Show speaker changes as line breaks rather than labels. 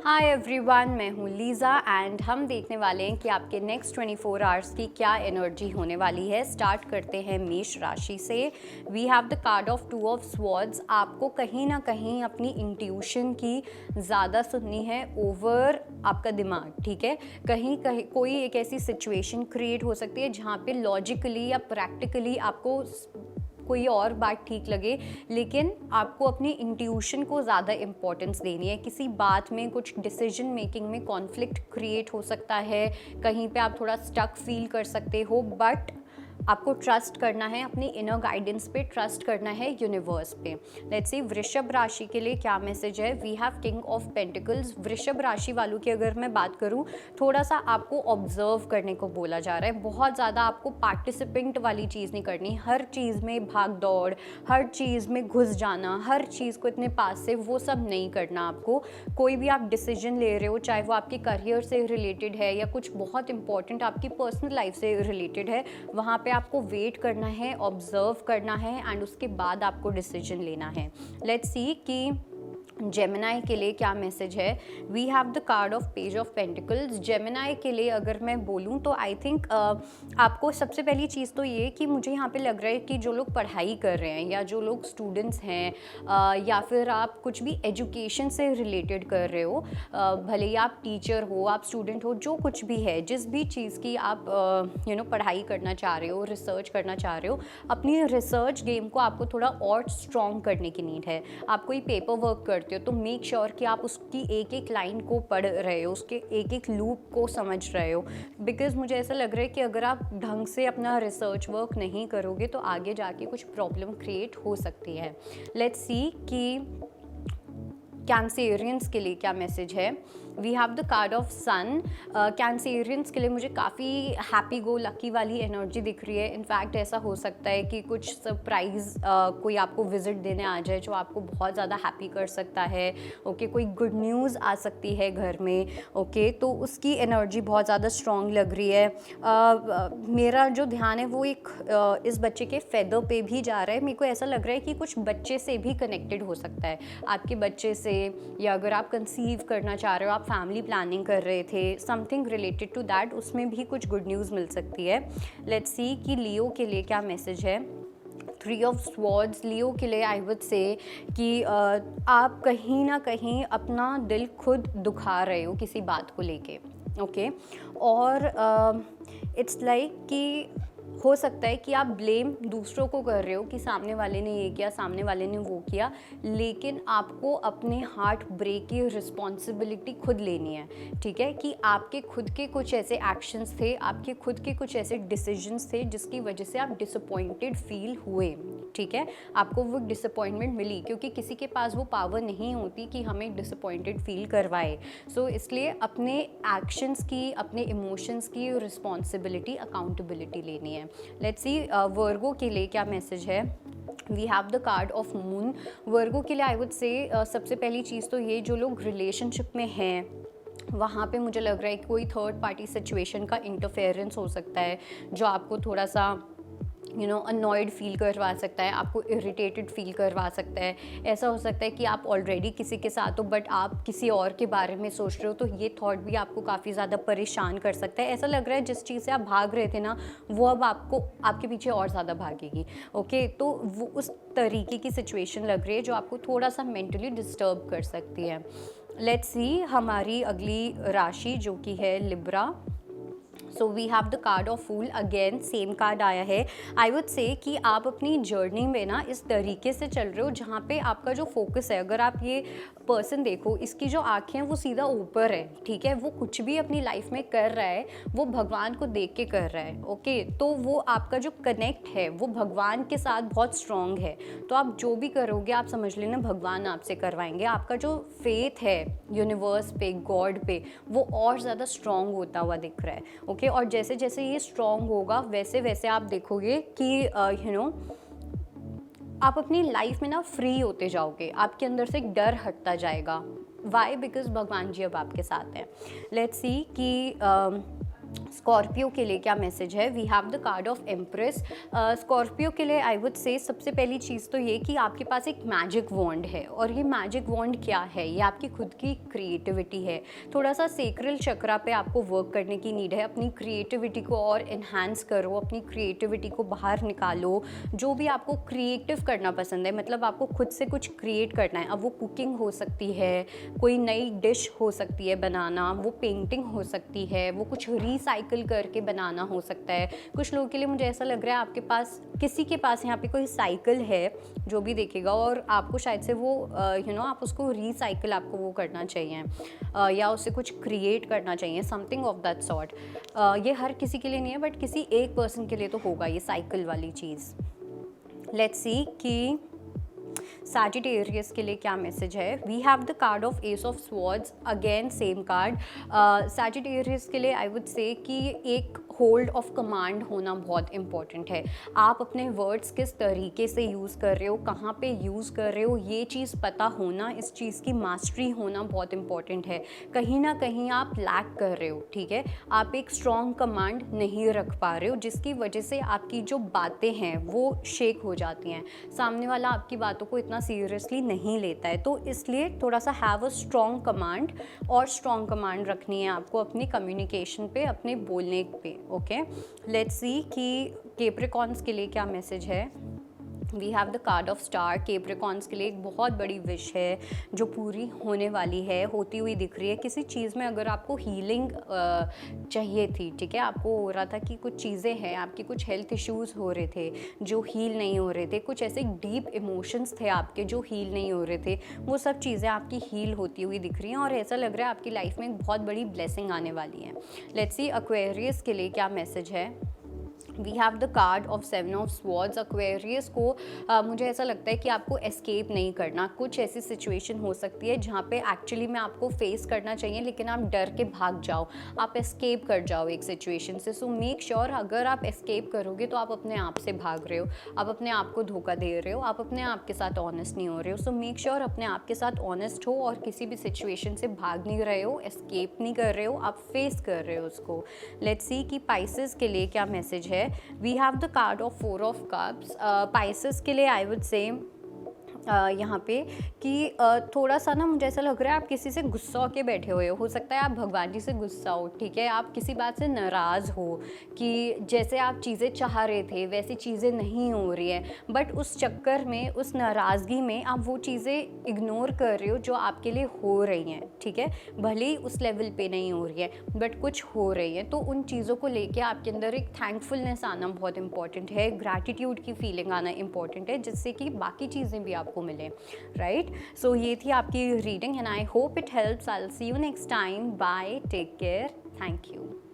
Hi everyone, मैं हूँ Lisa and हम देखने वाले हैं कि आपके नेक्स्ट 24 आवर्स की क्या एनर्जी होने वाली है। स्टार्ट करते हैं मेष राशि से। We have the card of 2 of swords. आपको कहीं ना कहीं अपनी इंट्यूशन की ज़्यादा सुननी है ओवर आपका दिमाग, ठीक है। कहीं कहीं कोई एक ऐसी सिचुएशन क्रिएट हो सकती है जहाँ पे लॉजिकली या प्रैक्टिकली आपको कोई और बात ठीक लगे, लेकिन आपको अपनी इंट्यूशन को ज़्यादा इम्पोर्टेंस देनी है। किसी बात में, कुछ डिसीजन मेकिंग में कॉन्फ्लिक्ट क्रिएट हो सकता है, कहीं पे आप थोड़ा स्टक फील कर सकते हो, बट आपको ट्रस्ट करना है, अपनी इनर गाइडेंस पे ट्रस्ट करना है, यूनिवर्स पे। लेट्स सी वृषभ राशि के लिए क्या मैसेज है। We have king of pentacles. वृषभ राशि वालों की अगर मैं बात करूं, थोड़ा सा आपको ऑब्जर्व करने को बोला जा रहा है। बहुत ज़्यादा आपको पार्टिसिपेंट वाली चीज़ नहीं करनी, हर चीज़ में भाग दौड़, हर चीज़ में घुस जाना, हर चीज़ को इतने पास से, वो सब नहीं करना आपको। कोई भी आप डिसीजन ले रहे हो, चाहे वो आपके करियर से रिलेटेड है या कुछ बहुत इंपॉर्टेंट आपकी पर्सनल लाइफ से रिलेटेड है, वहाँ पे आपको वेट करना है, ऑब्जर्व करना है एंड उसके बाद आपको डिसीजन लेना है। लेट्स सी कि जेमिनाई के लिए क्या मैसेज है। We have the card of page of pentacles. Gemini के लिए अगर मैं बोलूँ तो आई थिंक आपको सबसे पहली चीज़ तो ये कि मुझे यहाँ पे लग रहा है कि जो लोग पढ़ाई कर रहे हैं या जो लोग स्टूडेंट्स हैं, या फिर आप कुछ भी एजुकेशन से रिलेटेड कर रहे हो, भले ही आप टीचर हो, आप स्टूडेंट हो, जो कुछ भी है, जिस भी चीज़ की आप पढ़ाई करना चाह रहे हो, रिसर्च करना चाह रहे हो, अपनी रिसर्च गेम को आपको थोड़ा और स्ट्रॉन्ग करने की नीड है। आप कोई पेपर वर्क करते हो तो मेक श्योर कि आप उसकी एक एक लाइन को पढ़ रहे हो, उसके एक एक लूप को समझ रहे हो। बिकॉज मुझे ऐसा लग रहा है कि अगर आप ढंग से अपना रिसर्च वर्क नहीं करोगे तो आगे जाके कुछ प्रॉब्लम क्रिएट हो सकती है। लेट्स सी कि कैंसेरियंस के लिए क्या मैसेज है। We have the card of sun. Cancerians के लिए मुझे काफ़ी हैप्पी गो लकी वाली एनर्जी दिख रही है। इनफैक्ट ऐसा हो सकता है कि कुछ सरप्राइज़ कोई आपको विजिट देने आ जाए जो आपको बहुत ज़्यादा हैप्पी कर सकता है। ओके, कोई गुड न्यूज़ आ सकती है घर में। ओके, तो उसकी एनर्जी बहुत ज़्यादा स्ट्रॉन्ग लग रही है। मेरा जो ध्यान है वो एक इस बच्चे के फेदर पे भी जा रहा है। मेरे को ऐसा लग रहा है कि कुछ बच्चे से भी कनेक्टेड हो सकता है, आपके बच्चे से, या अगर आप कंसीव करना चाह रहे हो, आप फैमिली प्लानिंग कर रहे थे, समथिंग रिलेटेड टू दैट, उसमें भी कुछ गुड न्यूज़ मिल सकती है। लेट्स सी कि लियो के लिए क्या मैसेज है। 3 ऑफ स्वॉर्ड्स। लियो के लिए आई वुड से कि आप कहीं ना कहीं अपना दिल खुद दुखा रहे हो किसी बात को लेके। ओके, और इट्स लाइक कि हो सकता है कि आप ब्लेम दूसरों को कर रहे हो कि सामने वाले ने ये किया, सामने वाले ने वो किया, लेकिन आपको अपने हार्ट ब्रेक की रिस्पॉन्सिबिलिटी खुद लेनी है। ठीक है, कि आपके खुद के कुछ ऐसे एक्शंस थे, आपके खुद के कुछ ऐसे डिसीजंस थे जिसकी वजह से आप डिसअपॉइंटेड फील हुए। ठीक है, आपको वो डिसअपॉइंटमेंट मिली, क्योंकि किसी के पास वो पावर नहीं होती कि हमें डिसअपॉइंटेड फील करवाए। सो इसलिए अपने एक्शंस की, अपने इमोशंस की रिस्पॉन्सिबिलिटी, अकाउंटेबिलिटी लेनी है। लेट्स सी वर्गो के लिए क्या मैसेज है। We have the card of moon. Virgo के लिए आई वुड से सबसे पहली चीज़ तो ये, जो लोग रिलेशनशिप में हैं वहाँ पे मुझे लग रहा है कि कोई थर्ड पार्टी सिचुएशन का इंटरफेरेंस हो सकता है जो आपको थोड़ा सा अनॉयड फील करवा सकता है, आपको इरिटेटेड फील करवा सकता है। ऐसा हो सकता है कि आप ऑलरेडी किसी के साथ हो बट आप किसी और के बारे में सोच रहे हो, तो ये थॉट भी आपको काफ़ी ज़्यादा परेशान कर सकता है। ऐसा लग रहा है जिस चीज़ से आप भाग रहे थे ना, वो अब आपको आपके पीछे और ज़्यादा भागेगी। ओके, तो वो उस तरीके की सिचुएशन लग रही है जो आपको थोड़ा सा मेंटली डिस्टर्ब कर सकती है। लेट्स सी हमारी अगली राशि जो कि है Libra. So we have the card of fool. Again same card आया है। आई वुड से कि आप अपनी जर्नी में ना इस तरीके से चल रहे हो जहाँ पे आपका जो फोकस है, अगर आप ये पर्सन देखो, इसकी जो आँखें हैं वो सीधा ऊपर है। ठीक है, वो कुछ भी अपनी लाइफ में कर रहा है वो भगवान को देख के कर रहा है। ओके, तो वो आपका जो कनेक्ट है वो भगवान के साथ बहुत स्ट्रॉन्ग है। तो आप जो भी करोगे आप समझ लेना भगवान आपसे करवाएंगे। आपका जो फेथ है यूनिवर्स पे, गॉड पे, वो और ज़्यादा स्ट्रॉन्ग होता हुआ दिख रहा है। ओके, और जैसे जैसे ये स्ट्रॉन्ग होगा वैसे वैसे आप देखोगे कि आप अपनी लाइफ में ना फ्री होते जाओगे, आपके अंदर से एक डर हटता जाएगा। वाई? बिकॉज भगवान जी अब आपके साथ हैं। लेट्स सी कि स्कॉर्पियो के लिए क्या मैसेज है? We have the card of empress. Scorpio के लिए आई वुड से सबसे पहली चीज़ तो ये कि आपके पास एक मैजिक वॉन्ड है, और ये मैजिक वॉन्ड क्या है? ये आपकी खुद की क्रिएटिविटी है। थोड़ा सा सेक्रल चक्रा पे आपको वर्क करने की नीड है। अपनी क्रिएटिविटी को और इन्हांस करो, अपनी क्रिएटिविटी को बाहर निकालो। जो भी आपको क्रिएटिव करना पसंद है, मतलब आपको खुद से कुछ क्रिएट करना है, अब वो कुकिंग हो सकती है, कोई नई डिश हो सकती है बनाना, वो पेंटिंग हो सकती है, वो कुछ रीसाइकल करके बनाना हो सकता है। कुछ लोगों के लिए मुझे ऐसा लग रहा है आपके पास, किसी के पास यहाँ पे कोई साइकिल है जो भी देखेगा, और आपको शायद से वो आप उसको रीसाइकिल आपको वो करना चाहिए, या उससे कुछ क्रिएट करना चाहिए, समथिंग ऑफ दैट सॉर्ट। ये हर किसी के लिए नहीं है, बट किसी एक पर्सन के लिए तो होगा ये साइकिल वाली चीज़। लेट्स सी कि सैजिटेरियस के लिए क्या मैसेज है? We have the card of ace of swords, again same card. Sagittarius के लिए आई वुड से कि एक होल्ड ऑफ कमांड होना बहुत इंपॉर्टेंट है। आप अपने वर्ड्स किस तरीके से यूज़ कर रहे हो, कहाँ पे यूज़ कर रहे हो, ये चीज़ पता होना, इस चीज़ की मास्टरी होना बहुत इंपॉर्टेंट है। कहीं ना कहीं आप लैक कर रहे हो, ठीक है? आप एक स्ट्रॉन्ग कमांड नहीं रख पा रहे हो, जिसकी वजह से आपकी जो बातें हैं वो शेक हो जाती हैं। सामने वाला आपकी बातों को इतना सीरियसली नहीं लेता है, तो इसलिए थोड़ा सा हैव अ स्ट्रॉन्ग कमांड, और स्ट्रॉन्ग कमांड रखनी है आपको अपनी कम्युनिकेशन पे, अपने बोलने पे। ओके, लेट्स सी कि कैप्रिकॉर्न्स के लिए क्या मैसेज है? We have the card of star. Capricorns के लिए एक बहुत बड़ी विश है जो पूरी होने वाली है, होती हुई दिख रही है। किसी चीज़ में अगर आपको हीलिंग चाहिए थी, ठीक है, आपको हो रहा था कि कुछ चीज़ें हैं, आपके कुछ हेल्थ इश्यूज़ हो रहे थे जो हील नहीं हो रहे थे, कुछ ऐसे डीप इमोशंस थे आपके जो हील नहीं हो रहे थे, वो सब चीज़ें आपकी हील होती हुई दिख रही हैं, और ऐसा लग रहा है आपकी लाइफ में एक बहुत बड़ी ब्लेसिंग आने वाली है। लेट्स सी एक्वेरियस के लिए क्या मैसेज है? We have the card of seven of swords. Aquarius को मुझे ऐसा लगता है कि आपको एस्केप नहीं करना। कुछ ऐसी सिचुएशन हो सकती है जहाँ पे एक्चुअली में आपको फेस करना चाहिए, लेकिन आप डर के भाग जाओ, आप एस्केप कर जाओ एक सिचुएशन से। सो मेक श्योर, अगर आप एस्केप करोगे तो आप अपने आप से भाग रहे हो, आप अपने आप को धोखा दे रहे हो, आप अपने आप के साथ ऑनेस्ट नहीं हो रहे हो। सो मेक श्योर अपने आप के साथ ऑनेस्ट हो, और किसी भी सिचुएशन से भाग नहीं रहे हो, एस्केप नहीं कर रहे हो, आप फेस कर रहे हो उसको। लेट्स सी कि पाइसेस के लिए क्या मैसेज है? We have the card of four of cups. Pisces के लिए आई वुड से यहाँ पे कि थोड़ा सा ना मुझे ऐसा लग रहा है आप किसी से गुस्सा होके बैठे हुए हो सकता है आप भगवान जी से गुस्सा हो, ठीक है, आप किसी बात से नाराज़ हो कि जैसे आप चीज़ें चाह रहे थे वैसी चीज़ें नहीं हो रही है, बट उस चक्कर में, उस नाराज़गी में आप वो चीज़ें इग्नोर कर रहे हो जो आपके लिए हो रही हैं, ठीक है, भले ही उस लेवल पे नहीं हो रही है बट कुछ हो रही है। तो उन चीज़ों को लेके आपके अंदर एक थैंकफुलनेस आना बहुत इंपॉर्टेंट है, ग्रैटिट्यूड की फीलिंग आना इंपॉर्टेंट है, जिससे कि बाकी चीज़ें भी आपको मिले, राइट? सो ये थी आपकी reading and I hope it helps. I will see you next time. Bye, take care, thank you.